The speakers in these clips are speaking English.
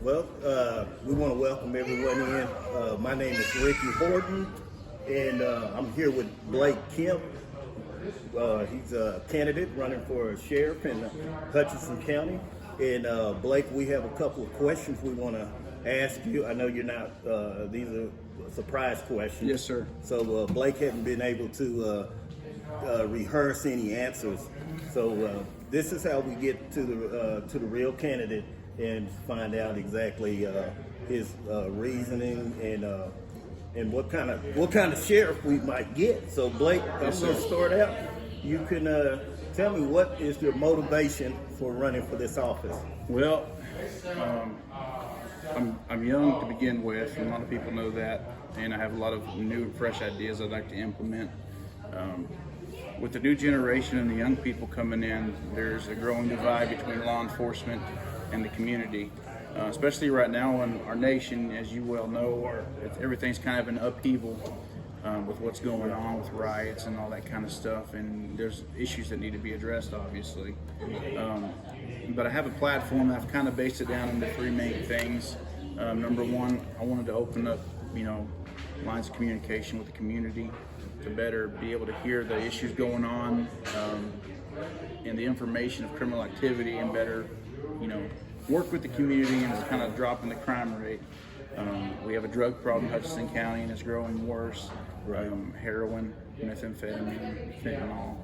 Well, we want to welcome everyone in. My name is Ricky Horton, and I'm here with Blake Kemp. He's a candidate running for sheriff in Hutchinson County. And Blake, we have a couple of questions we want to ask you. I know you're not; these are surprise questions. Yes, sir. So Blake hadn't been able to rehearse any answers. So this is how we get to the real candidate and find out exactly his reasoning and what kind of sheriff we might get. So Blake, I'm going to start out. You can tell me, what is your motivation for running for this office? Well, I'm young to begin with, and a lot of people know that, and I have a lot of new and fresh ideas I'd like to implement. With the new generation and the young people coming in, there's a growing divide between law enforcement and the community, especially right now in our nation. As you well know, everything's kind of in upheaval with what's going on with riots and all that kind of stuff, and there's issues that need to be addressed, obviously. But I have a platform. I've kind of based it down into three main things. Number one, I wanted to open up, lines of communication with the community to better be able to hear the issues going on and the information of criminal activity, and better, work with the community and kind of dropping the crime rate. We have a drug problem in Hutchinson County, and it's growing worse. Heroin, methamphetamine, fentanyl,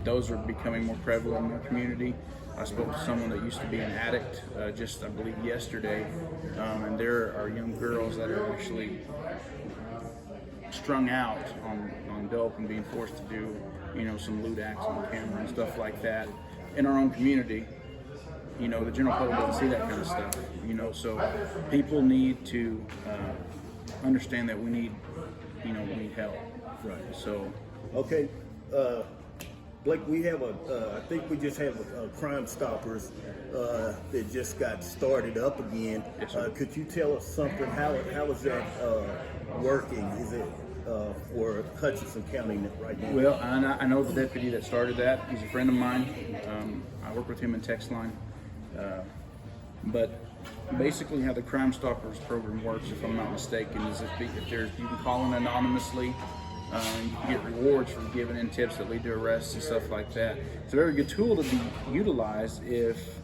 those are becoming more prevalent in the community. I spoke to someone that used to be an addict just, I believe, yesterday, and there are young girls that are actually strung out on dope and being forced to do, some lewd acts on camera and stuff like that in our own community. The general public doesn't see that kind of stuff, so people need to understand that we need help. Right. So, okay, Blake, we have I think we just have a Crime Stoppers that just got started up again. Yes, sir. Could you tell us something? How is that working? Is it for Hutchinson County right now? well, I know the deputy that started that. He's a friend of mine. I work with him in text line. But basically how the Crime Stoppers program works, if I'm not mistaken, is if you can call in anonymously, and you can get rewards for giving in tips that lead to arrests and stuff like that. It's a very good tool to be utilized if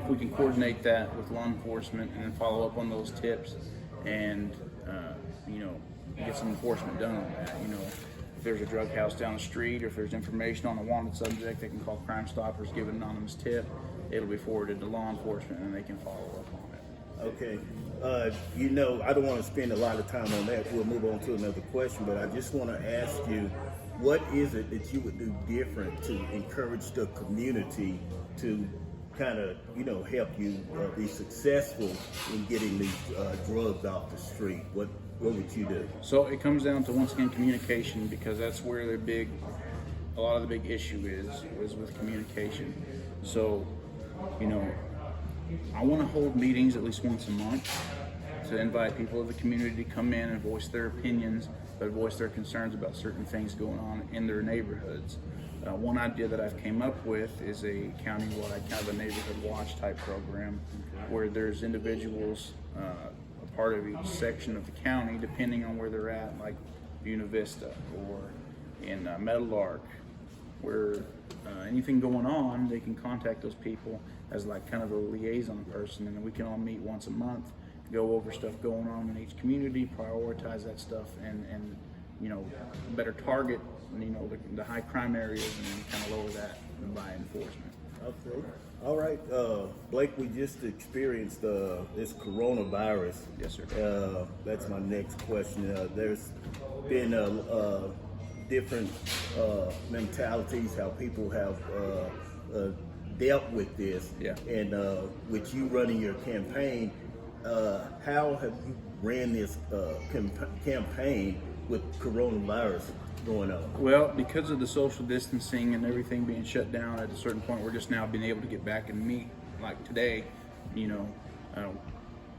we can coordinate that with law enforcement and then follow up on those tips and get some enforcement done on that. If there's a drug house down the street, or if there's information on a wanted subject, they can call Crime Stoppers, give an anonymous tip. It'll be forwarded to law enforcement, and they can follow up on it. Okay. I don't want to spend a lot of time on that. We'll move on to another question, but I just want to ask you, what is it that you would do different to encourage the community to kind of, help you be successful in getting these drugs off the street? What would you do? So it comes down to, once again, communication, because that's where a lot of the big issue is with communication. So, I want to hold meetings at least once a month to invite people of the community to come in and voice their opinions, but voice their concerns about certain things going on in their neighborhoods. One idea that I've came up with is a countywide kind of a neighborhood watch type program, where there's individuals, a part of each section of the county, depending on where they're at, like Buena Vista or in Meadowlark, where anything going on, they can contact those people as like kind of a liaison person, and then we can all meet once a month, go over stuff going on in each community, prioritize that stuff, and better target the high crime areas, and then kind of lower that by enforcement. Okay. All right, Blake, we just experienced this coronavirus. Yes, sir. That's my next question. There's been different mentalities, how people have dealt with this. Yeah. And with you running your campaign, how have you ran this campaign with coronavirus going on? Well, because of the social distancing and everything being shut down, at a certain point, we're just now being able to get back and meet. Like today, a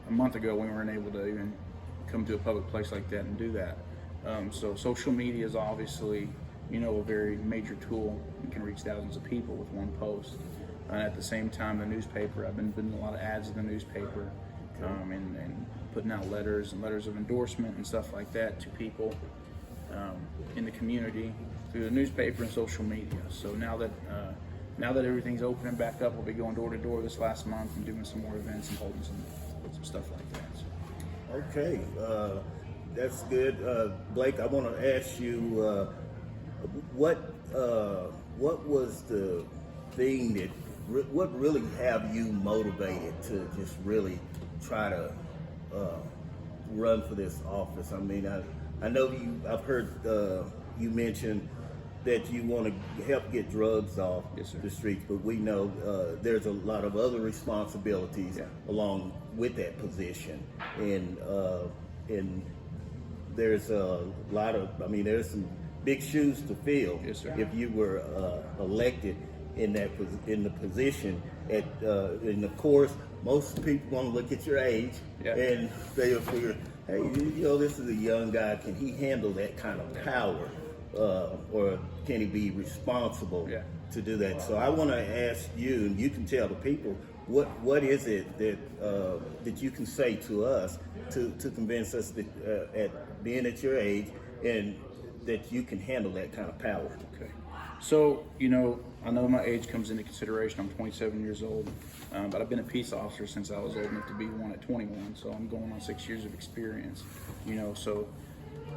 month ago, we weren't able to even come to a public place like that and do that. So social media is obviously, a very major tool. You can reach thousands of people with one post. And at the same time, the newspaper, I've been putting a lot of ads in the newspaper, and putting out letters and letters of endorsement and stuff like that to people in the community through the newspaper and social media. So now that everything's opening back up, we'll be going door to door this last month and doing some more events and holding some stuff like that. So. Okay, that's good. Blake, I want to ask you, what was the thing that, what really have you motivated to just really try to run for this office? I mean, I know I've heard you mention that you want to help get drugs off the streets, but we know there's a lot of other responsibilities along with that position, and there's a lot of, I mean, there's some big shoes to fill if you were elected in the position. And of course, most people want to look at your age and they'll figure, hey, this is a young guy. Can he handle that kind of power? Or can he be responsible to do that? So I want to ask you, and you can tell the people, what is it that you can say to us to convince us that at being at your age and that you can handle that kind of power? Okay. So, I know my age comes into consideration. I'm 27 years old, but I've been a peace officer since I was old enough to be one at 21. So I'm going on 6 years of experience, so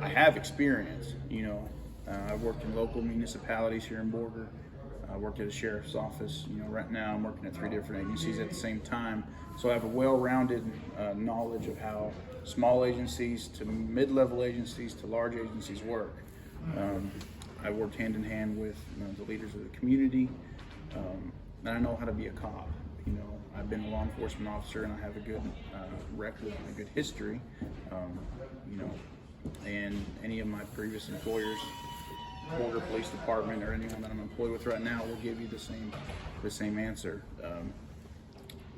I have experience, I've worked in local municipalities here in Borger. I worked at a sheriff's office. Right now I'm working at 3 different agencies at the same time. So I have a well-rounded knowledge of how small agencies to mid-level agencies to large agencies work. I worked hand in hand with the leaders of the community, and I know how to be a cop. I've been a law enforcement officer, and I have a good record and a good history. And any of my previous employers, Borger Police Department, or anyone that I'm employed with right now, will give you the same answer.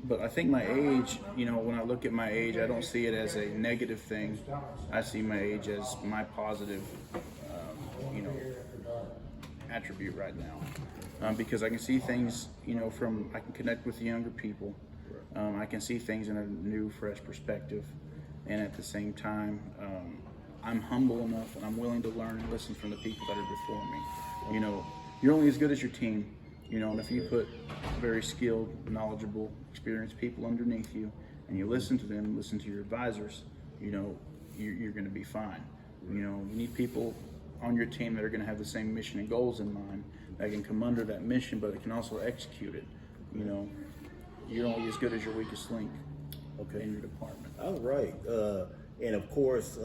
But I think my age, when I look at my age, I don't see it as a negative thing. I see my age as my positive, attribute right now, because I can see things, I can connect with the younger people. I can see things in a new, fresh perspective, and at the same time, I'm humble enough and I'm willing to learn and listen from the people that are before me. You're only as good as your team, and if you put very skilled, knowledgeable, experienced people underneath you, and you listen to them, listen to your advisors, you're going to be fine. You need people on your team that are going to have the same mission and goals in mind, that can come under that mission, but that can also execute it. You're only as good as your weakest link in your department. All right. And of course,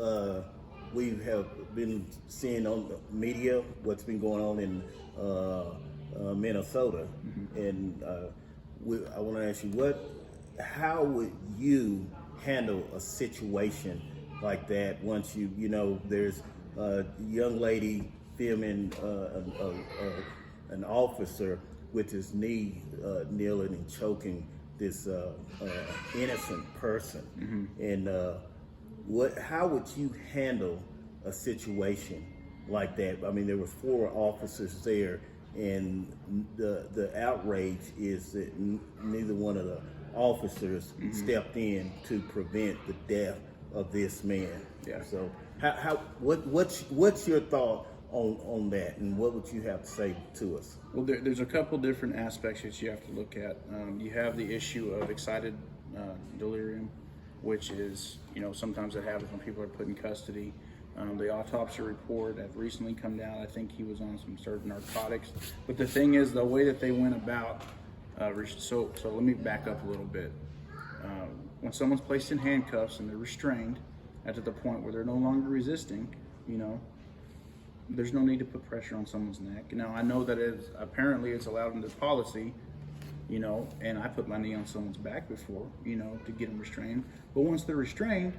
we have been seeing on the media what's been going on in Minnesota. And I want to ask you, how would you handle a situation like that once there's a young lady filming an officer with his knee kneeling and choking this innocent person, and how would you handle a situation like that? I mean, there was 4 officers there, and the outrage is that neither one of the officers stepped in to prevent the death of this man. So what's your thought on that, and what would you have to say to us? Well, there's a couple different aspects that you have to look at. You have the issue of excited delirium, which is, sometimes it happens when people are put in custody. The autopsy report have recently come down. I think he was on some certain narcotics. But the thing is, the way that they went about, so let me back up a little bit. When someone's placed in handcuffs and they're restrained, at the point where they're no longer resisting, there's no need to put pressure on someone's neck. Now, I know that apparently it's allowed under policy, and I put my knee on someone's back before, to get them restrained. But once they're restrained,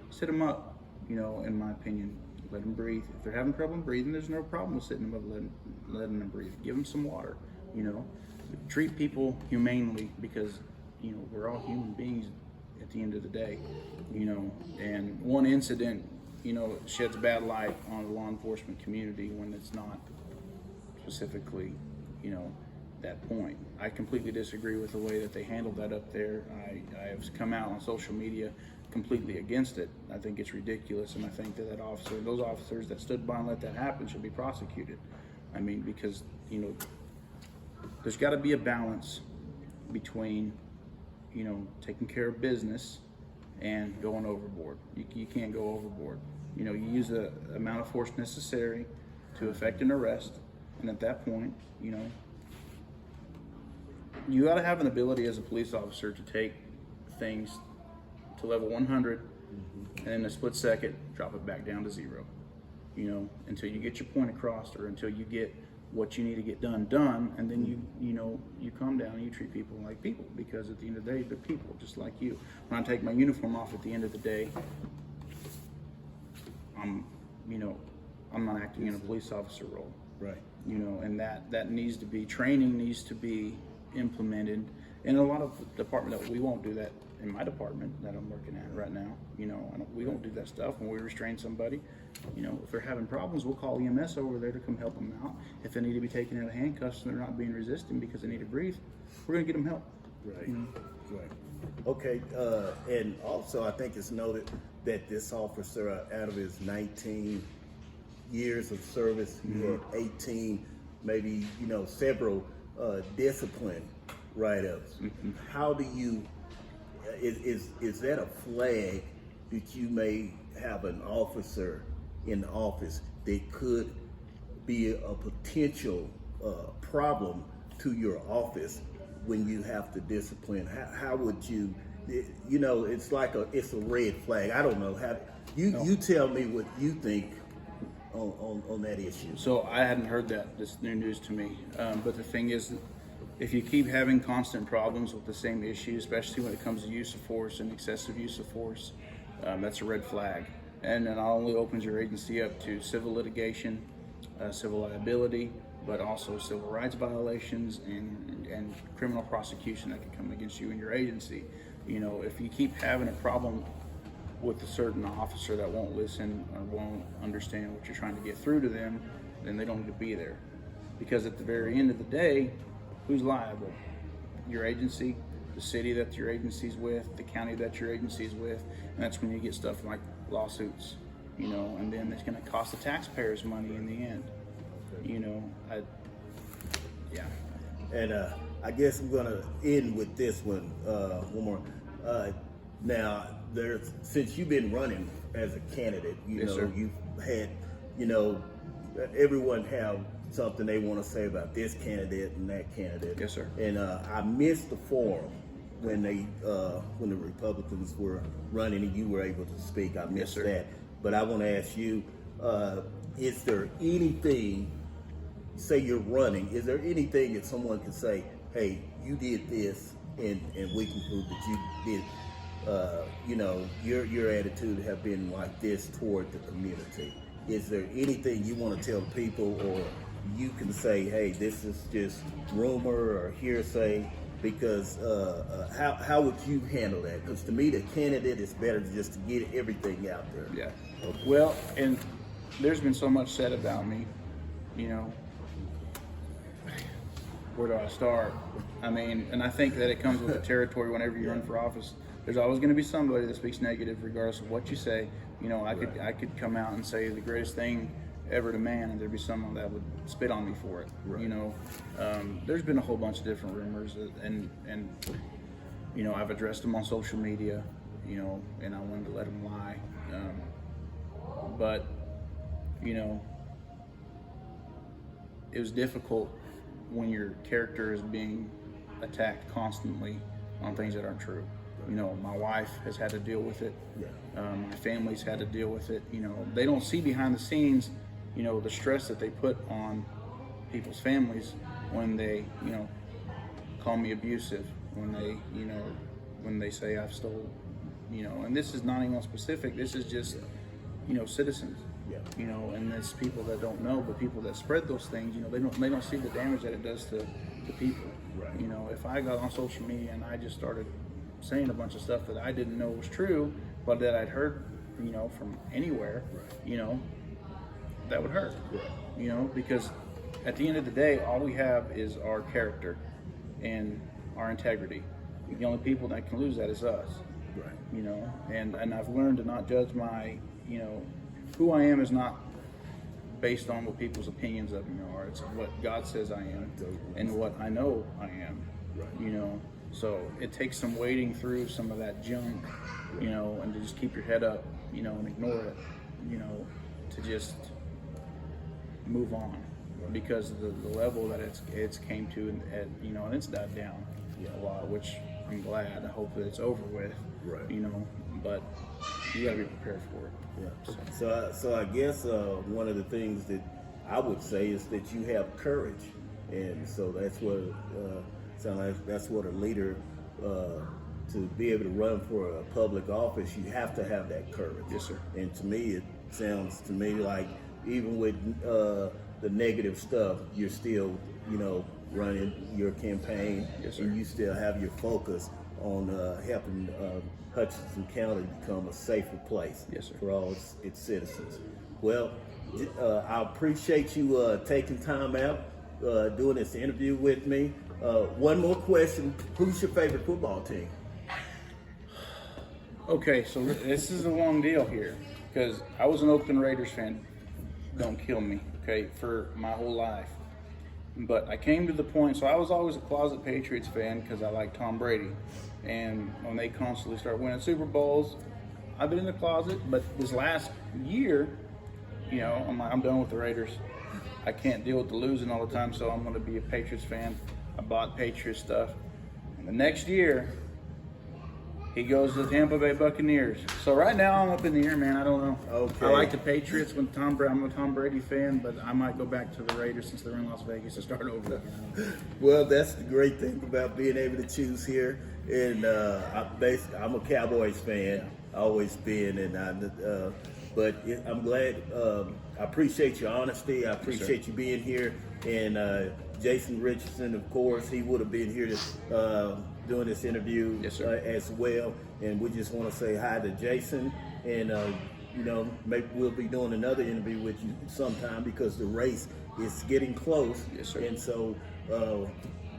sit them up, in my opinion. Let them breathe. If they're having trouble breathing, there's no problem with sitting them up, letting them breathe. Give them some water, Treat people humanely, because, we're all human beings at the end of the day, and one incident, sheds bad light on the law enforcement community when it's not specifically, that point. I completely disagree with the way that they handled that up there. I have come out on social media completely against it. I think it's ridiculous, and I think that those officers that stood by and let that happen should be prosecuted. I mean, because, you know, there's got to be a balance between, you know, taking care of business and going overboard. You can't go overboard. You know, you use the amount of force necessary to effect an arrest, and at that point, you know, you got to have an ability as a police officer to take things to level 100 and in a split second drop it back down to 0, you know, until you get your point across, or until you get what you need to get done, and then you calm down and you treat people like people, because at the end of the day, they're people just like you. When I take my uniform off at the end of the day, I'm not acting in a police officer role. Right. You know, and that needs to be, training needs to be implemented. In a lot of departments, we won't do that. In my department that I'm working at right now, you know, we don't do that stuff. When we restrain somebody, you know, if they're having problems, we'll call EMS over there to come help them out. If they need to be taken out of handcuffs and they're not being resistant because they need to breathe, we're going to get them help. Right. Right. Okay. And also, I think it's noted that this officer, out of his 19 years of service, he had 18, maybe, you know, several discipline write-ups. How do you? Is that a flag that you may have an officer in the office that could be a potential problem to your office when you have to discipline? How would you, you know, it's a red flag. I don't know how. You tell me what you think on that issue. So I hadn't heard that. This is new news to me. But the thing is, if you keep having constant problems with the same issue, especially when it comes to use of force and excessive use of force, that's a red flag. And it not only opens your agency up to civil litigation, civil liability, but also civil rights violations and criminal prosecution that can come against you and your agency. You know, if you keep having a problem with a certain officer that won't listen or won't understand what you're trying to get through to them, then they don't need to be there. Because at the very end of the day, who's liable? Your agency, the city that your agency's with, the county that your agency's with, and that's when you get stuff like lawsuits, you know, and then it's going to cost the taxpayers money in the end. You know, yeah. And I guess I'm gonna end with this one more. Now, since you've been running as a candidate, Yes, sir. you've had, you know, everyone have something they want to say about this candidate and that candidate. Yes, sir. And I missed the forum when the Republicans were running and you were able to speak. I missed sir. that. But I want to ask you, is there anything, say you're running, is there anything that someone can say, hey, you did this and we can prove that you did, you know, your attitude have been like this toward the community? Is there anything you want to tell people, or you can say, hey, this is just rumor or hearsay? Because how would you handle that? Because to me, the candidate is better just to get everything out there. Yeah. Well, and there's been so much said about me, you know. Where do I start? I mean, and I think that it comes with the territory whenever you run for office. There's always going to be somebody that speaks negative regardless of what you say. You know, I could come out and say the greatest thing ever to man, and there'd be someone that would spit on me for it. Right. You know, there's been a whole bunch of different rumors, and you know, I've addressed them on social media, you know, and I wanted to let them lie. But, you know, it was difficult when your character is being attacked constantly on things that aren't true. You know, my wife has had to deal with it. My family's had to deal with it. You know, they don't see behind the scenes, you know, the stress that they put on people's families when they, you know, call me abusive, when they, you know, when they say I've stole, you know, and this is not anyone specific. This is just, you know, citizens. You know, and there's people that don't know, but people that spread those things, you know, they don't see the damage that it does to people. Right. You know, if I got on social media and I just started saying a bunch of stuff that I didn't know was true, but that I'd heard, you know, from anywhere, you know, that would hurt. You know, because at the end of the day, all we have is our character and our integrity. The only people that can lose that is us. Right. You know, and I've learned to not judge my, you know, who I am is not based on what people's opinions of me are. It's what God says I am and what I know I am. Right. You know, so it takes some wading through some of that junk, you know, and to just keep your head up, you know, and ignore it, you know, to just move on, because the level that it's came to, and you know, and it's died down a lot, which I'm glad. I hope that it's over with, Right. you know, but you got to be prepared for it. Yeah. So I guess one of the things that I would say is that you have courage, and so that's what sounds like. That's what a leader, to be able to run for a public office, you have to have that courage. Yes, sir. And to me, it sounds to me like even with the negative stuff, you're still, you know, running your campaign, Yes, sir. and you still have your focus on helping Hutchinson County become a safer place Yes, sir. for all its citizens. Well, I appreciate you taking time out doing this interview with me. One more question: who's your favorite football team? Okay, so this is a long deal here, because I was an Oakland Raiders fan. Don't kill me, okay, for my whole life. But I came to the point, so I was always a closet Patriots fan because I like Tom Brady. And when they constantly start winning Super Bowls, I've been in the closet. But this last year, you know, I'm done with the Raiders. I can't deal with the losing all the time, so I'm going to be a Patriots fan. I bought Patriots stuff. And the next year, he goes to the Tampa Bay Buccaneers. So right now I'm up in the air, man. I don't know. Okay. I like the Patriots when I'm a Tom Brady fan, but I might go back to the Raiders since they're in Las Vegas and start over again. Well, that's the great thing about being able to choose here. And I'm a Cowboys fan, always been, and but I'm glad. I appreciate your honesty. I appreciate you being here. And Jason Richardson, of course, he would have been here doing this interview. Yes, sir. As well. And we just want to say hi to Jason, and you know, maybe we'll be doing another interview with you sometime because the race is getting close. Yes, sir. And so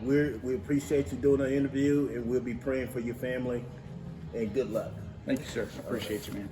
we appreciate you doing an interview, and we'll be praying for your family. And good luck. Thank you, sir. I appreciate you, man.